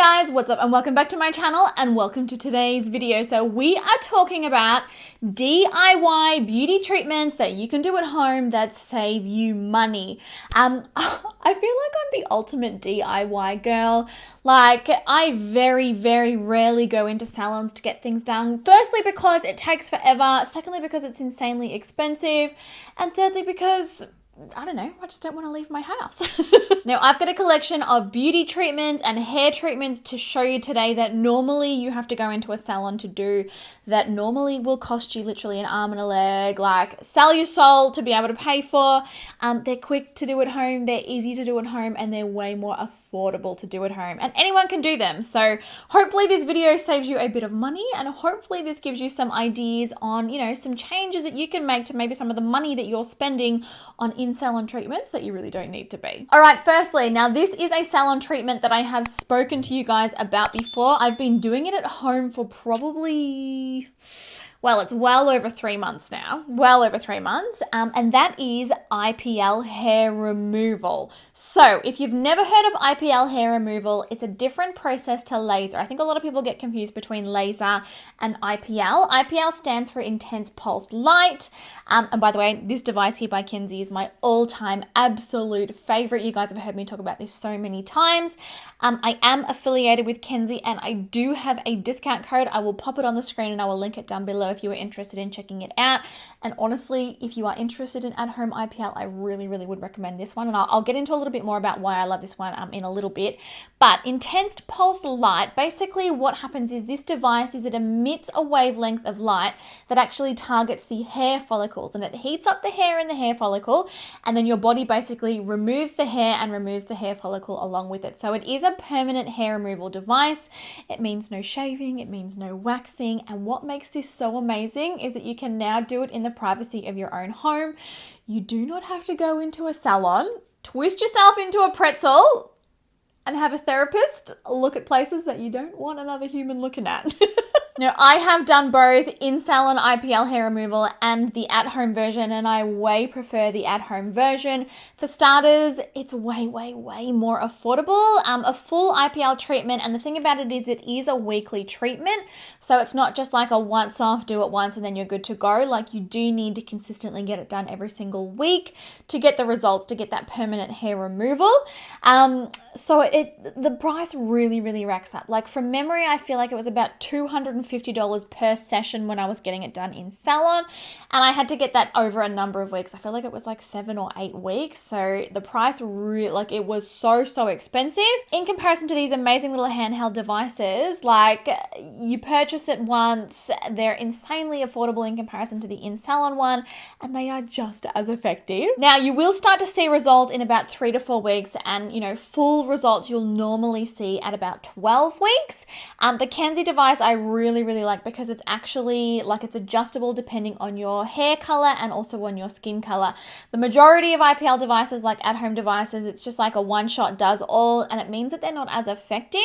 Hi guys, what's up and welcome back to my channel and welcome to today's video. So we are talking about DIY beauty treatments that you can do at home that save you money. I feel like I'm the ultimate DIY girl. Like I very rarely go into salons to get things done. Firstly, because it takes forever. Secondly, because it's insanely expensive. And thirdly, because I don't know, I just don't want to leave my house. Now, I've got a collection of beauty treatments and hair treatments to show you today that normally you have to go into a salon to do, that normally will cost you literally an arm and a leg, like sell your soul to be able to pay for. They're quick to do at home, they're easy to do at home, and they're way more affordable to do at home. And anyone can do them. So hopefully this video saves you a bit of money, and hopefully this gives you some ideas on, you know, some changes that you can make to maybe some of the money that you're spending on in-salon treatments that you really don't need to be. All right, firstly, now this is a salon treatment that I have spoken to you guys about before. I've been doing it at home for probably, well, it's well over 3 months now, and that is IPL hair removal. So if you've never heard of IPL hair removal, it's a different process to laser. I think a lot of people get confused between laser and IPL. IPL stands for intense pulsed light. And by the way, this device here by Kenzie is my all-time absolute favorite. You guys have heard me talk about this so many times. I am affiliated with Kenzie and I do have a discount code. I will pop it on the screen and I will link it down below if you are interested in checking it out. And honestly, if you are interested in at-home IPL, I really would recommend this one. And I'll get into a little bit more about why I love this one in a little bit. But intense pulsed light, basically what happens is this device it emits a wavelength of light that actually targets the hair follicles, and it heats up the hair in the hair follicle, and then your body basically removes the hair and removes the hair follicle along with it. So it is a permanent hair removal device. It means no shaving, it means no waxing, and what makes this so amazing is that you can now do it in the privacy of your own home. You do not have to go into a salon, twist yourself into a pretzel, and have a therapist look at places that you don't want another human looking at. Now, I have done both in-salon IPL hair removal and the at-home version, and I way prefer the at-home version. For starters, it's way more affordable. A full IPL treatment, and the thing about it is a weekly treatment, so it's not just like a once-off, do it once and then you're good to go. Like, you do need to consistently get it done every single week to get the results, to get that permanent hair removal. So the price really racks up. Like, from memory, I feel like it was about $250 per session when I was getting it done in salon, and I had to get that over a number of weeks. I feel like it was like 7 or 8 weeks, so the price really, like, it was so expensive in comparison to these amazing little handheld devices. Like, you purchase it once, they're insanely affordable in comparison to the in-salon one, and they are just as effective. Now, you will start to see results in about 3 to 4 weeks, and, you know, full results you'll normally see at about 12 weeks. The Kenzie device I really like because it's actually, like, it's adjustable depending on your hair color and also on your skin color. The majority of IPL devices, like at-home devices, it's just like a one-shot does all, and it means that they're not as effective.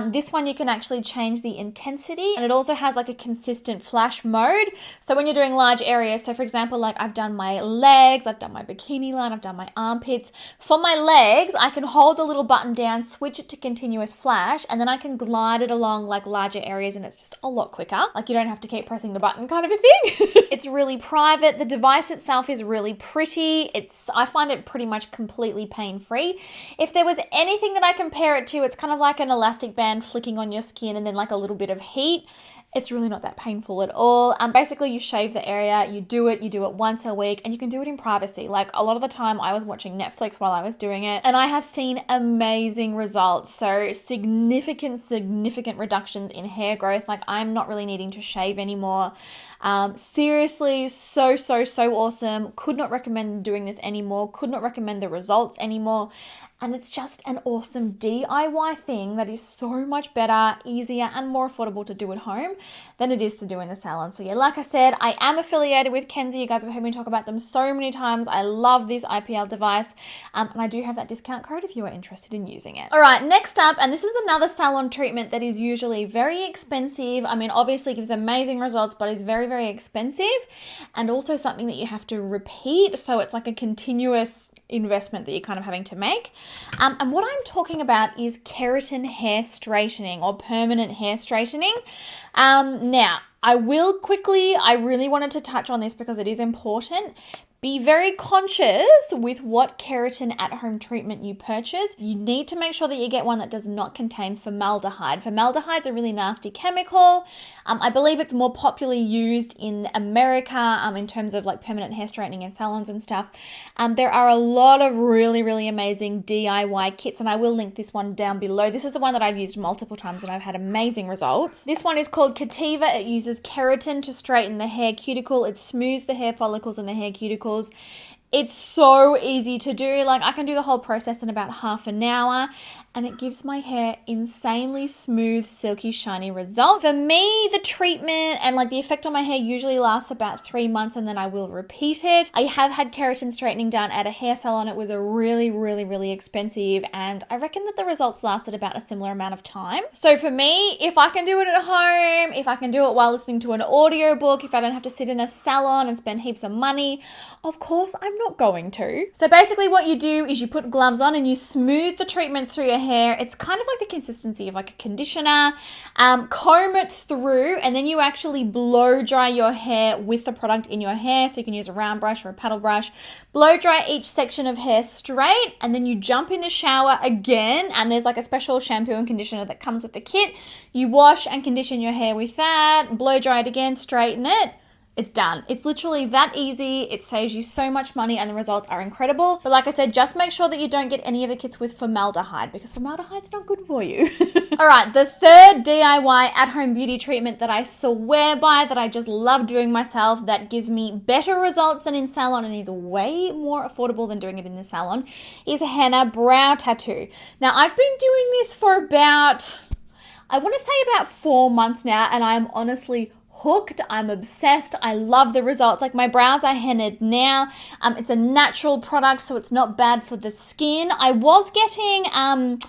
This one you can actually change the intensity, and it also has like a consistent flash mode. So when you're doing large areas, so for example, like I've done my legs, I've done my bikini line, I've done my armpits. For my legs, I can hold the little button down, switch it to continuous flash, and then I can glide it along like larger areas, and it's just a lot quicker. Like, you don't have to keep pressing the button kind of a thing. It's really private. The device itself is really pretty. I find it pretty much completely pain-free. If there was anything that I compare it to, it's kind of like an elastic band flicking on your skin and then like a little bit of heat. It's really not that painful at all. Basically, you shave the area, you do it once a week, and you can do it in privacy. Like, a lot of the time I was watching Netflix while I was doing it, and I have seen amazing results. So significant reductions in hair growth. Like, I'm not really needing to shave anymore. Seriously, so awesome. Could not recommend doing this anymore. Could not recommend the results anymore. And it's just an awesome DIY thing that is so much better, easier, and more affordable to do at home than it is to do in the salon. So yeah, like I said, I am affiliated with Kenzie. You guys have heard me talk about them so many times. I love this IPL device, and I do have that discount code if you are interested in using it. All right, next up, and this is another salon treatment that is usually very expensive. I mean, obviously gives amazing results, but is very expensive, and also something that you have to repeat. So it's like a continuous investment that you're kind of having to make. And what I'm talking about is keratin hair straightening or permanent hair straightening. Now, I really wanted to touch on this because it is important. Be very conscious with what keratin at-home treatment you purchase. You need to make sure that you get one that does not contain formaldehyde. Formaldehyde is a really nasty chemical. I believe it's more popularly used in America in terms of like permanent hair straightening in salons and stuff. There are a lot of really, really amazing DIY kits, and I will link this one down below. This is the one that I've used multiple times and I've had amazing results. This one is called Cativa. It uses keratin to straighten the hair cuticle. It smooths the hair follicles and the hair cuticles. It's so easy to do. Like, I can do the whole process in about half an hour, and it gives my hair insanely smooth, silky, shiny result. For me, the treatment and like the effect on my hair usually lasts about 3 months, and then I will repeat it. I have had keratin straightening done at a hair salon. It was a really, really, really expensive, and I reckon that the results lasted about a similar amount of time. So for me, if I can do it at home, if I can do it while listening to an audiobook, if I don't have to sit in a salon and spend heaps of money, of course I'm not going to. So basically what you do is you put gloves on and you smooth the treatment through your hair. It's kind of like the consistency of like a conditioner. Comb it through, and then you actually blow dry your hair with the product in your hair. So you can use a round brush or a paddle brush. Blow dry each section of hair straight, and then you jump in the shower again, and there's like a special shampoo and conditioner that comes with the kit. You wash and condition your hair with that, blow dry it again, straighten it. It's done. It's literally that easy. It saves you so much money and the results are incredible. But like I said, just make sure that you don't get any of the kits with formaldehyde, because formaldehyde's not good for you. All right, the third DIY at-home beauty treatment that I swear by, that I just love doing myself, that gives me better results than in salon and is way more affordable than doing it in the salon, is a henna brow tattoo. Now, I've been doing this for about, I want to say about 4 months now, and I am honestly hooked. I'm obsessed. I love the results. Like, my brows are hennaed now. It's a natural product, so it's not bad for the skin. I was getting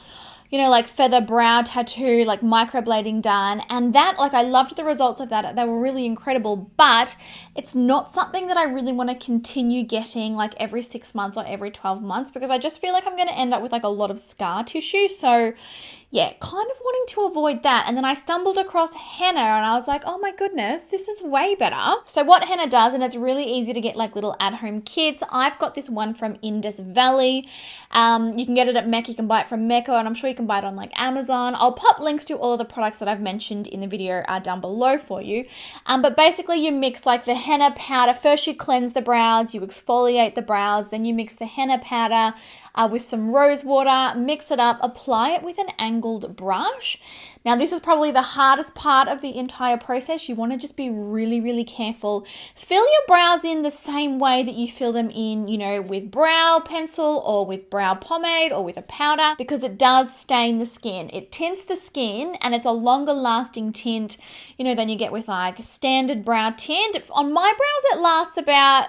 like feather brow tattoo, like microblading done, and that, like, I loved the results of that. They were really incredible, but it's not something that I really want to continue getting like every 6 months or every 12 months, because I just feel like I'm going to end up with like a lot of scar tissue. So yeah, kind of wanting to avoid that. And then I stumbled across henna and I was like, oh my goodness, this is way better. So what henna does, and it's really easy to get like little at-home kits. I've got this one from Indus Valley. You can get it at Mecca, you can buy it from Mecca, and I'm sure you can buy it on like Amazon. I'll pop links to all of the products that I've mentioned in the video down below for you. But basically you mix like the henna powder. First you cleanse the brows, you exfoliate the brows, then you mix the henna powder with some rose water, mix it up, apply it with an angled brush. Now, this is probably the hardest part of the entire process. You want to just be really, really careful. Fill your brows in the same way that you fill them in, with brow pencil or with brow pomade or with a powder, because it does stain the skin. It tints the skin, and it's a longer lasting tint, than you get with like standard brow tint. On my brows, it lasts about,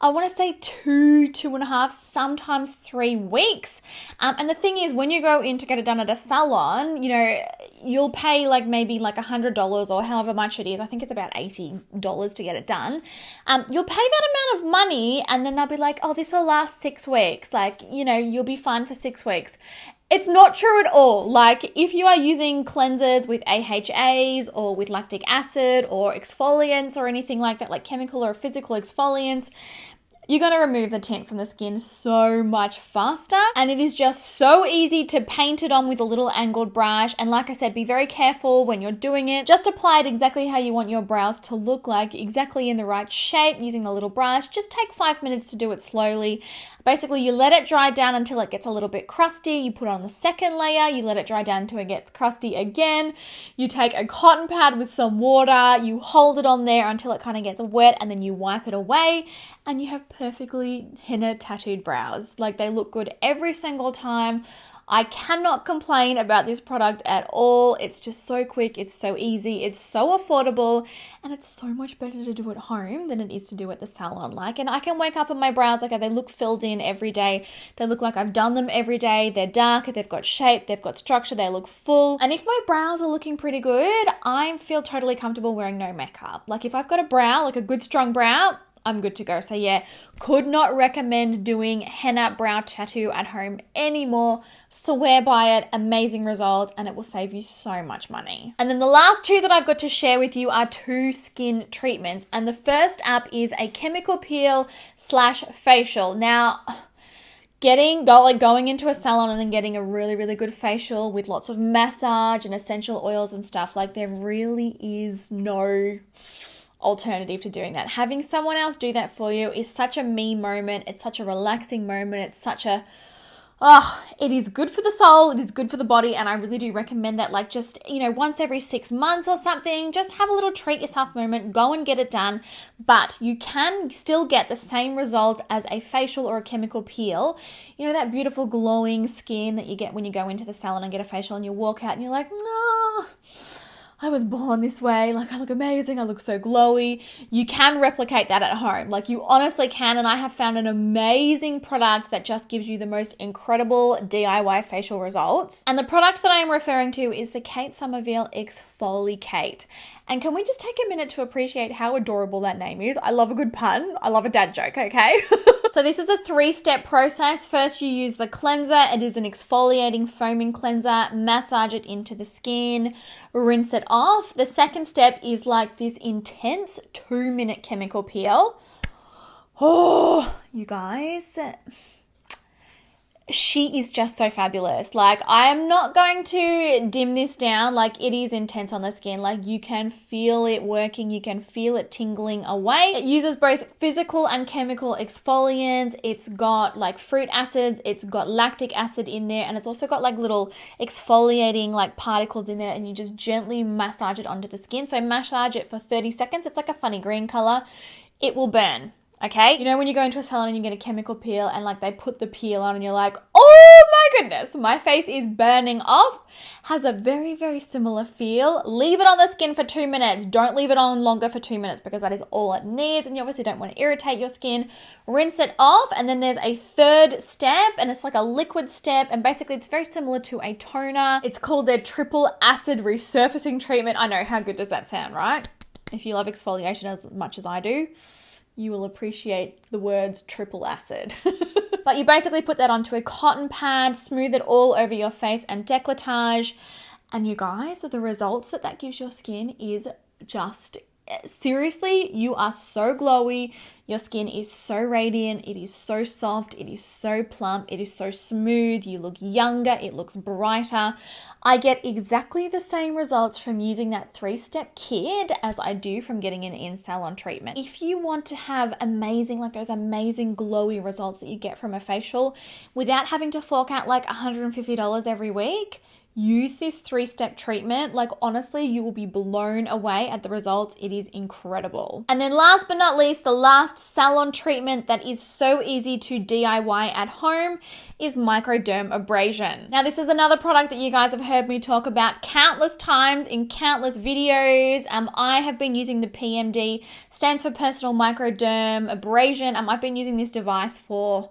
I want to say 2.5, sometimes 3 weeks. And the thing is, when you go in to get it done at a salon, you'll pay like maybe like $100 or however much it is. I think it's about $80 to get it done. You'll pay that amount of money, and then they'll be like, oh, this will last 6 weeks. Like, you'll be fine for 6 weeks. It's not true at all. Like, if you are using cleansers with AHAs or with lactic acid or exfoliants or anything like that, like chemical or physical exfoliants, you're going to remove the tint from the skin so much faster, and it is just so easy to paint it on with a little angled brush. And like I said, be very careful when you're doing it. Just apply it exactly how you want your brows to look like, exactly in the right shape, using the little brush. Just take 5 minutes to do it slowly. Basically, you let it dry down until it gets a little bit crusty. You put on the second layer. You let it dry down until it gets crusty again. You take a cotton pad with some water. You hold it on there until it kind of gets wet, and then you wipe it away, and you have perfectly henna tattooed brows. Like, they look good every single time. I cannot complain about this product at all. It's just so quick, it's so easy, it's so affordable, and it's so much better to do at home than it is to do at the salon. And I can wake up and my brows, they look filled in every day. They look like I've done them every day. They're dark, they've got shape, they've got structure, they look full. And if my brows are looking pretty good, I feel totally comfortable wearing no makeup. Like, if I've got a brow, like a good strong brow, I'm good to go. So yeah, could not recommend doing henna brow tattoo at home anymore. Swear by it, amazing result, and it will save you so much money. And then the last two that I've got to share with you are two skin treatments. And the first up is a chemical peel / facial. Now, going into a salon and getting a really, really good facial with lots of massage and essential oils and stuff, like there really is no alternative to doing that. Having someone else do that for you is such a me moment. It's such a relaxing moment. It's such a, it is good for the soul. It is good for the body. And I really do recommend that, like, just, once every 6 months or something, just have a little treat yourself moment, go and get it done. But you can still get the same results as a facial or a chemical peel. That beautiful glowing skin that you get when you go into the salon and get a facial and you walk out and you're like, no, I was born this way. Like, I look amazing. I look so glowy. You can replicate that at home. Like, you honestly can. And I have found an amazing product that just gives you the most incredible DIY facial results. And the product that I am referring to is the Kate Somerville Exfoliate. And can we just take a minute to appreciate how adorable that name is? I love a good pun. I love a dad joke, okay? So this is a 3-step process. First, you use the cleanser. It is an exfoliating foaming cleanser. Massage it into the skin. Rinse it off. The second step is like this intense 2-minute chemical peel. Oh, you guys, she is just so fabulous. Like, I am not going to dim this down. Like, it is intense on the skin. Like, you can feel it working. You can feel it tingling away. It uses both physical and chemical exfoliants. It's got like fruit acids. It's got lactic acid in there. And it's also got like little exfoliating like particles in there. And you just gently massage it onto the skin. So massage it for 30 seconds. It's like a funny green color. It will burn. Okay, when you go into a salon and you get a chemical peel and like they put the peel on and you're like, oh my goodness, my face is burning off. Has a very, very similar feel. Leave it on the skin for 2 minutes. Don't leave it on longer for 2 minutes because that is all it needs. And you obviously don't want to irritate your skin. Rinse it off. And then there's a third step and it's like a liquid step. And basically it's very similar to a toner. It's called their triple acid resurfacing treatment. I know, how good does that sound, right? If you love exfoliation as much as I do, you will appreciate the words triple acid. But you basically put that onto a cotton pad, smooth it all over your face and décolletage. And you guys, the results that gives your skin is just, seriously, you are so glowy. Your skin is so radiant. It is so soft. It is so plump. It is so smooth. You look younger. It looks brighter. I get exactly the same results from using that 3-step kit as I do from getting an in-salon treatment. If you want to have amazing, like those amazing glowy results that you get from a facial without having to fork out like $150 every week, use this 3-step treatment. Like, honestly, you will be blown away at the results. It is incredible. And then last but not least, the last salon treatment that is so easy to DIY at home is microdermabrasion. Now, this is another product that you guys have heard me talk about countless times in countless videos. I have been using the PMD, stands for personal microdermabrasion. I've been using this device for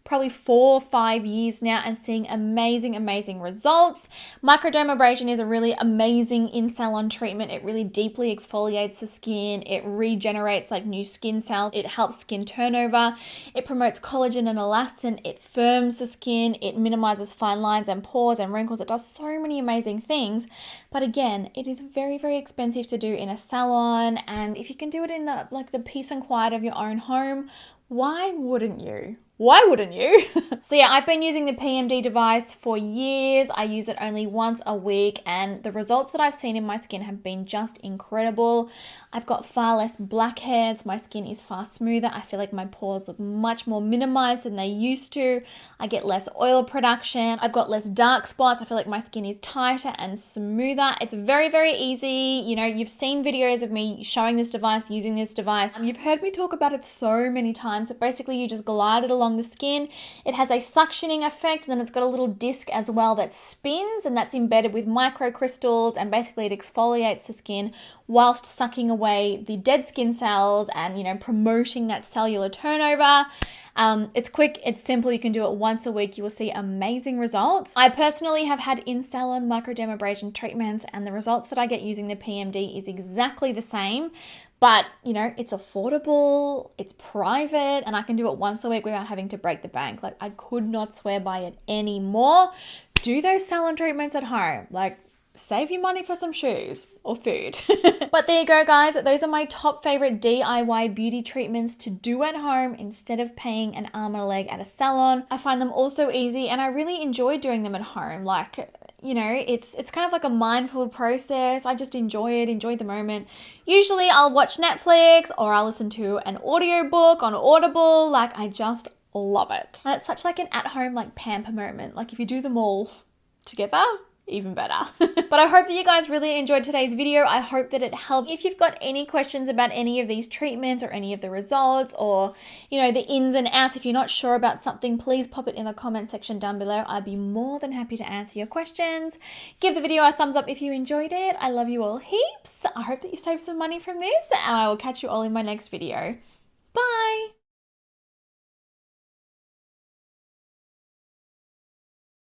probably 4 or 5 years now and seeing amazing results. Microdermabrasion is a really amazing in-salon treatment. It really deeply exfoliates the skin. It regenerates like new skin cells. It helps skin turnover. It promotes collagen and elastin. It firms the skin. It minimizes fine lines and pores and wrinkles. It does so many amazing things. But again, it is very expensive to do in a salon. And if you can do it in the peace and quiet of your own home, why wouldn't you? Why wouldn't you? So yeah, I've been using the PMD device for years. I use it only once a week and the results that I've seen in my skin have been just incredible. I've got far less blackheads. My skin is far smoother. I feel like my pores look much more minimized than they used to. I get less oil production. I've got less dark spots. I feel like my skin is tighter and smoother. It's very easy. You've seen videos of me showing this device, using this device. You've heard me talk about it so many times, but basically you just glide it along the skin. It has a suctioning effect, and then it's got a little disc as well that spins, and that's embedded with microcrystals, and basically it exfoliates the skin whilst sucking away the dead skin cells and, promoting that cellular turnover. It's quick, it's simple, you can do it once a week, you will see amazing results. I personally have had in-salon microdermabrasion treatments, and the results that I get using the PMD is exactly the same. But, you know, it's affordable, it's private, and I can do it once a week without having to break the bank. Like, I could not swear by it anymore. Do those salon treatments at home. Like, save your money for some shoes or food. But there you go, guys. Those are my top favorite DIY beauty treatments to do at home instead of paying an arm and a leg at a salon. I find them also easy, and I really enjoy doing them at home. Like, you know, it's kind of like a mindful process. I just enjoy it, enjoy the moment. Usually I'll watch Netflix or I'll listen to an audiobook on Audible. Like, I just love it. And it's such like an at-home like pamper moment. Like, if you do them all together, even better. But I hope that you guys really enjoyed today's video. I hope that it helped. If you've got any questions about any of these treatments or any of the results, or, you know, the ins and outs, if you're not sure about something, please pop it in the comment section down below. I'd be more than happy to answer your questions. Give the video a thumbs up if you enjoyed it. I love you all heaps. I hope that you saved some money from this, and I will catch you all in my next video. Bye.